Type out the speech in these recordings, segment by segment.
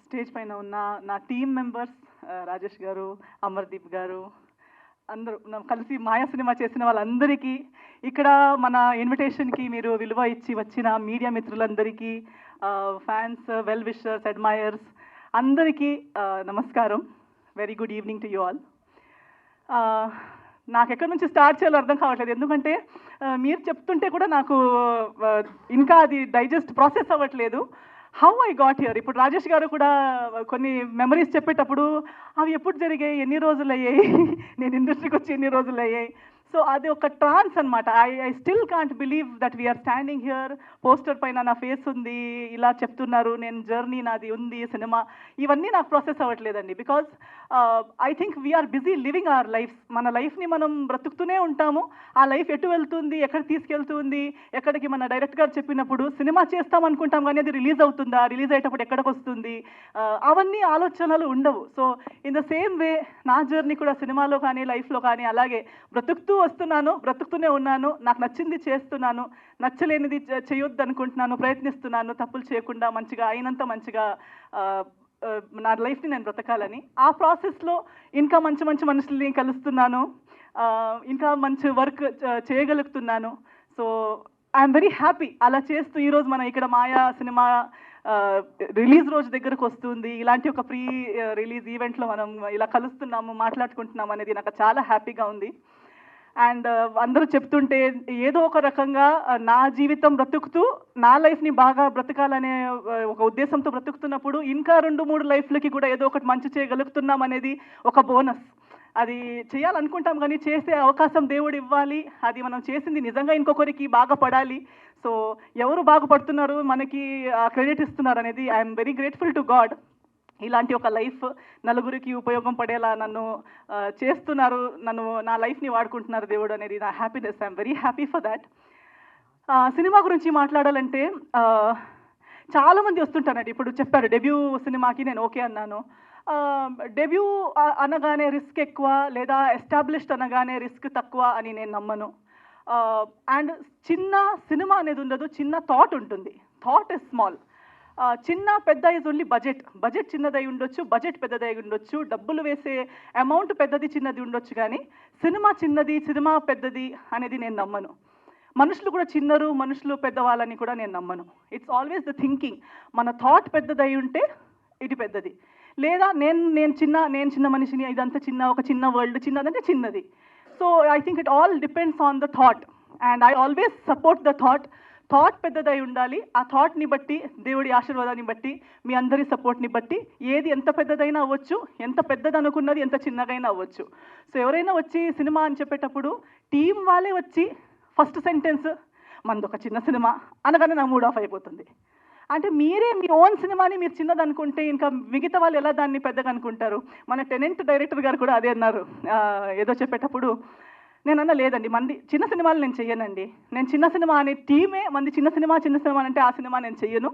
Stage పైన ఉన్న నా టీమ్ మెంబర్స్ రాజేష్ గారు, అమర్దీప్ గారు, అందరూ కలిసి మాయా సినిమా చేసిన వాళ్ళందరికీ, ఇక్కడ మన ఇన్విటేషన్కి మీరు విలువ ఇచ్చి వచ్చిన మీడియా మిత్రులందరికీ, ఫ్యాన్స్, వెల్ విషర్స్, అడ్మైయర్స్ అందరికీ నమస్కారం. Very good evening to you all. నాకు ఎక్కడి నుంచి స్టార్ట్ చేయాలో అర్థం కావట్లేదు, ఎందుకంటే మీరు చెప్తుంటే కూడా నాకు ఇంకా అది డైజెస్ట్ ప్రాసెస్ అవ్వట్లేదు. How I got here. ఇప్పుడు రాజేష్ గారు కూడా కొన్ని మెమరీస్ చెప్పేటప్పుడు అవి ఎప్పుడు జరిగాయి, ఎన్ని రోజులు అయ్యాయి, నేను ఇండస్ట్రీకి వచ్చి ఎన్ని రోజులు అయ్యాయి. సో అది ఒక ట్రాన్స్ అనమాట. I still can't believe that we're standing here. Poster పైన నా ఫేస్ ఉంది, ఇలా చెప్తున్నారు, నేను జర్నీ నాది ఉంది, సినిమా, ఇవన్నీ నాకు ప్రాసెస్ అవ్వట్లేదండి. Because I think we're busy living our lifes. మన లైఫ్ని మనం బ్రతుకుతూనే ఉంటాము. ఆ లైఫ్ ఎటు వెళ్తుంది, ఎక్కడ తీసుకెళ్తుంది, ఎక్కడికి మన డైరెక్ట్ గారు చెప్పినప్పుడు సినిమా చేస్తాం అనుకుంటాం, కానీ అది రిలీజ్ అవుతుందా, రిలీజ్ అయ్యేటప్పుడు ఎక్కడికి వస్తుంది, అవన్నీ ఆలోచనలు ఉండవు. So in the same way నా జర్నీ కూడా సినిమాలో కానీ లైఫ్లో కానీ అలాగే బ్రతుకుతూ వస్తున్నాను, బ్రతుకుతూనే ఉన్నాను. నాకు నచ్చింది చేస్తున్నాను, నచ్చలేనిది చేయొద్దు అనుకుంటున్నాను, ప్రయత్నిస్తున్నాను తప్పులు చేయకుండా మంచిగా అయినంత మంచిగా నా లైఫ్ని నేను బ్రతకాలని. ఆ ప్రాసెస్లో ఇంకా మంచి మంచి మనుషుల్ని కలుస్తున్నాను, ఇంకా మంచి వర్క్ చేయగలుగుతున్నాను. So I'm very happy. అలా చేస్తూ ఈరోజు మనం ఇక్కడ మాయా సినిమా రిలీజ్ రోజు దగ్గరకు వస్తుంది, ఇలాంటి ఒక ప్రీ రిలీజ్ ఈవెంట్లో మనం ఇలా కలుస్తున్నాము, మాట్లాడుకుంటున్నాము అనేది నాకు చాలా హ్యాపీగా ఉంది. అండ్ అందరూ చెప్తుంటే ఏదో ఒక రకంగా నా జీవితం బ్రతుకుతూ నా లైఫ్ని బాగా బ్రతకాలనే ఒక ఉద్దేశంతో బ్రతుకుతున్నప్పుడు ఇంకా 2-3 లైఫ్లకి కూడా ఏదో ఒకటి మంచి చేయగలుగుతున్నాం అనేది ఒక బోనస్. అది చేయాలనుకుంటాం, కానీ చేసే అవకాశం దేవుడు ఇవ్వాలి. అది మనం చేసింది నిజంగా ఇంకొకరికి బాగా పడాలి. సో ఎవరు బాగుపడుతున్నారు, మనకి క్రెడిట్ ఇస్తున్నారు అనేది I'm very grateful to God. ఇలాంటి ఒక లైఫ్ నలుగురికి ఉపయోగం పడేలా నన్ను చేస్తున్నారు, నా లైఫ్ని వాడుకుంటున్నారు దేవుడు అనేది నా happiness. I'm very happy for that. Cinema గురించి మాట్లాడాలంటే చాలామంది వస్తుంటారండి. ఇప్పుడు చెప్పారు డెబ్యూ సినిమాకి నేను ఓకే అన్నాను. డెబ్యూ అనగానే రిస్క్ ఎక్కువ, లేదా ఎస్టాబ్లిష్డ్ అనగానే రిస్క్ తక్కువ అని నేను నమ్మను. అండ్ చిన్న సినిమా అనేది ఉండదు, చిన్న థాట్ ఉంటుంది. Thought is small. చిన్న పెద్ద ఇస్ ఓన్లీ బడ్జెట్ చిన్నదై ఉండొచ్చు, బడ్జెట్ పెద్దదై ఉండొచ్చు, డబ్బులు వేసే అమౌంట్ పెద్దది చిన్నది ఉండొచ్చు, కానీ సినిమా చిన్నది, సినిమా పెద్దది అనేది నేను నమ్మను. మనుషులు కూడా చిన్నరు, మనుషులు పెద్దవాళ్ళని కూడా నేను నమ్మను. It's always the thinking. మన థాట్ పెద్దదై ఉంటే ఇది పెద్దది, లేదా నేను చిన్న మనిషిని, ఇదంతా ఒక చిన్న వరల్డ్, చిన్నదంటే చిన్నది. So I think it all depends on the thought, and I always support the thought. Thought పెద్దదై ఉండాలి. ఆ థాట్ని బట్టి, దేవుడి ఆశీర్వాదాన్ని బట్టి, మీ అందరి సపోర్ట్ని బట్టి ఏది ఎంత పెద్దదైనా అవ్వచ్చు, ఎంత పెద్దది అనుకున్నది ఎంత చిన్నగైనా అవ్వచ్చు. సో ఎవరైనా వచ్చి సినిమా అని చెప్పేటప్పుడు టీం వాళ్ళే వచ్చి ఫస్ట్ సెంటెన్స్ మనది ఒక చిన్న సినిమా అనగానే నా మూడ్ ఆఫ్ అయిపోతుంది. అంటే మీరే మీ ఓన్ సినిమాని మీరు చిన్నది అనుకుంటే ఇంకా మిగతా వాళ్ళు ఎలా దాన్ని పెద్దగా అనుకుంటారు? మన టెనెంట్ డైరెక్టర్ గారు కూడా అదే అన్నారు ఏదో చెప్పేటప్పుడు. నేను అన్న లేదండి, మంది చిన్న సినిమాలు నేను చెయ్యనండి. నేను చిన్న సినిమా అనే టీమే మంది చిన్న సినిమా అంటే ఆ సినిమా నేను చెయ్యను.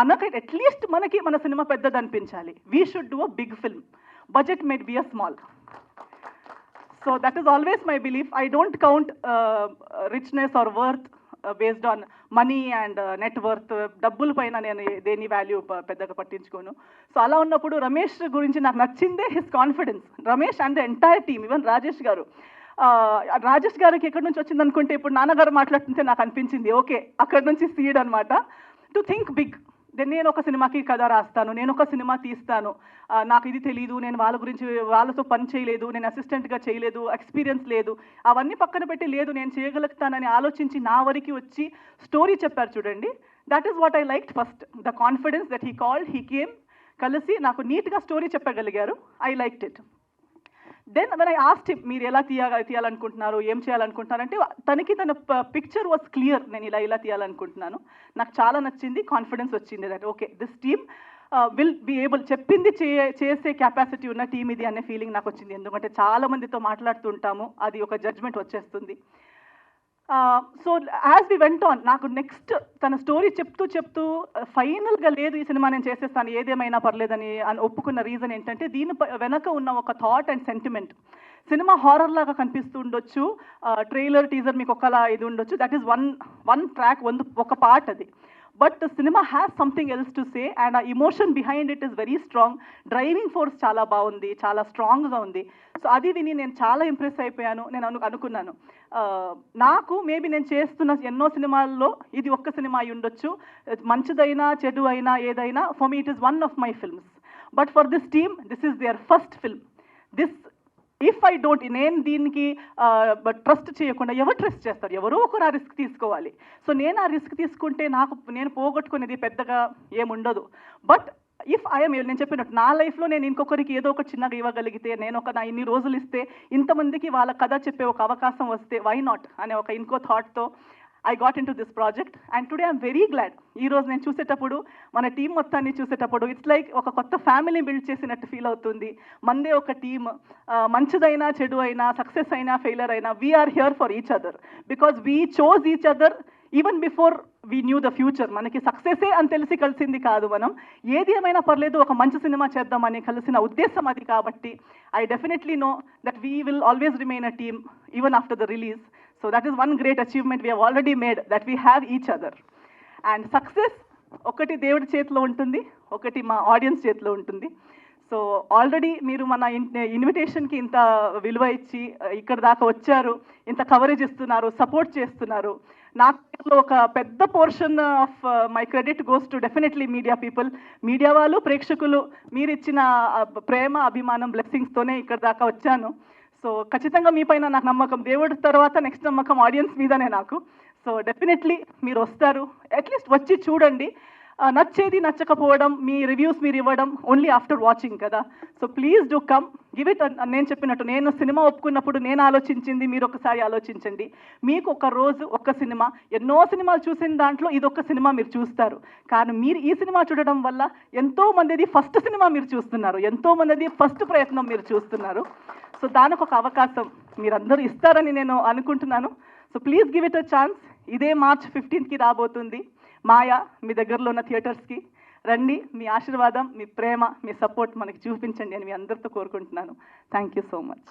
మనకి అట్లీస్ట్ మన సినిమా పెద్దది అనిపించాలి. We should do a big film. Budget made be a small. So that is always my belief. I don't count richness or worth based on money and net worth. డబ్బుల పైన నేను దేని వాల్యూ పెద్దగా పట్టించుకోను. సో అలా ఉన్నప్పుడు రమేష్ గురించి నాకు నచ్చిందే his confidence. Ramesh and the entire team, even Rajesh గారికి ఎక్కడి నుంచి వచ్చింది అనుకుంటే, ఇప్పుడు నాన్నగారు మాట్లాడుతుంటే నాకు అనిపించింది ఓకే, అక్కడి నుంచి సీడ్ అనమాట. To think big. నేను ఒక సినిమాకి కథ రాస్తాను, నేను ఒక సినిమా తీస్తాను, నాకు ఇది తెలీదు, నేను వాళ్ళతో పని చేయలేదు, నేను అసిస్టెంట్గా చేయలేదు, ఎక్స్పీరియన్స్ లేదు, అవన్నీ పక్కన పెట్టి లేదు నేను చేయగలుగుతానని ఆలోచించి నా వరకు వచ్చి స్టోరీ చెప్పారు చూడండి. That is what I liked first. The confidence that he came, కలిసి నాకు నీట్గా స్టోరీ చెప్పగలిగారు. I liked it. Then when I asked him, మీరు ఎలా తీయాలనుకుంటున్నారు, ఏం చేయాలనుకుంటున్నారు అంటే, తన పిక్చర్ వాజ్ క్లియర్. నేను ఇలా తీయాలనుకుంటున్నాను, నాకు చాలా నచ్చింది, కాన్ఫిడెన్స్ వచ్చింది that okay this team will be able, చెప్పింది చేసే కెపాసిటీ ఉన్న టీమ్ ఇది అనే ఫీలింగ్ నాకు వచ్చింది. ఎందుకంటే చాలా మందితో మాట్లాడుతుంటాము, అది ఒక జడ్జ్మెంట్ వచ్చేస్తుంది. So as we went on, నాకు నెక్స్ట్ తన స్టోరీ చెప్తూ ఫైనల్గా లేదు ఈ సినిమా నేను చేసేస్తాను ఏదేమైనా పర్లేదని ఒప్పుకున్న రీజన్ ఏంటంటే, దీని వెనక ఉన్న ఒక thought and sentiment. Cinema horror లాగా కనిపిస్తూ ఉండొచ్చు, ట్రైలర్ టీజర్ మీకు ఒకలా ఇది ఉండొచ్చు, దట్ ఈస్ వన్ ట్రాక్, ఒక పార్ట్ అది. But the cinema has something else to say and ఆ emotion behind it is very strong. Driving force చాలా బాగుంది, చాలా స్ట్రాంగ్గా ఉంది. సో అది విని నేను చాలా ఇంప్రెస్ అయిపోయాను. నేను అనుకున్నాను నాకు మేబీ నేను చేస్తున్న ఎన్నో సినిమాల్లో ఇది ఒక్క సినిమా అయి ఉండొచ్చు, మంచిదైనా చెడు అయినా ఏదైనా, for me it is one of my films. But for this team this is their first film. This if I don't, నేను దీనికి ట్రస్ట్ చేయకుండా ఎవరు ట్రస్ట్ చేస్తారు? ఎవరో ఒకరు ఆ రిస్క్ తీసుకోవాలి. సో నేను ఆ రిస్క్ తీసుకుంటే నేను పోగొట్టుకునేది పెద్దగా ఏముండదు. బట్ ఇఫ్ ఐఎమ్, నేను చెప్పినట్టు నా లైఫ్లో నేను ఇంకొకరికి ఏదో ఒక చిన్నగా ఇవ్వగలిగితే, నేను నా ఇన్ని రోజులు ఇస్తే ఇంతమందికి వాళ్ళ కథ చెప్పే ఒక అవకాశం వస్తే వై నాట్ అనే ఒక ఇంకో థాట్తో I got in to this project. And today I'm very glad. ఈరోజు నేను చూసేటప్పుడు, మన టీం మొత్తాన్ని చూసేటప్పుడు ఇట్స్ లైక్ ఒక కొత్త ఫ్యామిలీ బిల్డ్ చేసినట్టు ఫీల్ అవుతుంది. మందే ఒక టీమ్, మంచిదైనా చెడు అయినా, సక్సెస్ అయినా ఫెయిలర్ అయినా, we're here for each other because we chose each other even before we knew the future. మనకి సక్సెసే అని తెలిసి కలిసింది కాదు మనం. ఏది ఏమైనా పర్లేదు ఒక మంచి సినిమా చేద్దామని కలిసిన ఉద్దేశం అది. కాబట్టి I definitely know that we will always remain a team even after the release. So that is one great achievement we have already made, that we have each other. And success ఒకటి దేవుడి చేతిలో ఉంటుంది, ఒకటి మా audience చేతిలో ఉంటుంది. So already మీరు మన ఇన్విటేషన్కి ఇంత విలువ ఇచ్చి ఇక్కడ దాకా వచ్చారు, ఇంత కవరేజ్ ఇస్తున్నారు, సపోర్ట్ చేస్తున్నారు. నాకు ఒక పెద్ద portion of my credit goes to definitely media people. Media వాళ్ళు, ప్రేక్షకులు, మీరు ఇచ్చిన ప్రేమ, అభిమానం, బ్లెస్సింగ్స్తోనే ఇక్కడ దాకా వచ్చాను. సో ఖచ్చితంగా మీ పైన నాకు నమ్మకం. దేవుడి తర్వాత నెక్స్ట్ నమ్మకం ఆడియన్స్ మీదనే నాకు. సో డెఫినెట్లీ మీరు వస్తారు, అట్లీస్ట్ వచ్చి చూడండి. నచ్చేది నచ్చకపోవడం, మీ రివ్యూస్ మీరు ఇవ్వడం ఓన్లీ ఆఫ్టర్ వాచింగ్ కదా. So please do come, give it. నేను చెప్పినట్టు, నేను సినిమా ఒప్పుకున్నప్పుడు నేను ఆలోచించింది మీరు ఒకసారి ఆలోచించండి. మీకు ఒక రోజు ఒక్క సినిమా, ఎన్నో సినిమాలు చూసిన దాంట్లో ఇదొక్క సినిమా మీరు చూస్తారు. కానీ మీరు ఈ సినిమా చూడడం వల్ల ఎంతో మందిది ఫస్ట్ సినిమా మీరు చూస్తున్నారు, ఎంతో మందిది ఫస్ట్ ప్రయత్నం మీరు చూస్తున్నారు. సో దానికి ఒక అవకాశం మీరందరూ ఇస్తారని నేను అనుకుంటున్నాను. So please give it a chance. ఇదే March 15కి రాబోతుంది మాయా. మీ దగ్గరలో ఉన్న థియేటర్స్కి రండి. మీ ఆశీర్వాదం, మీ ప్రేమ, మీ సపోర్ట్ మనకి చూపించండి అని మీ అందరితో కోరుకుంటున్నాను. Thank you so much.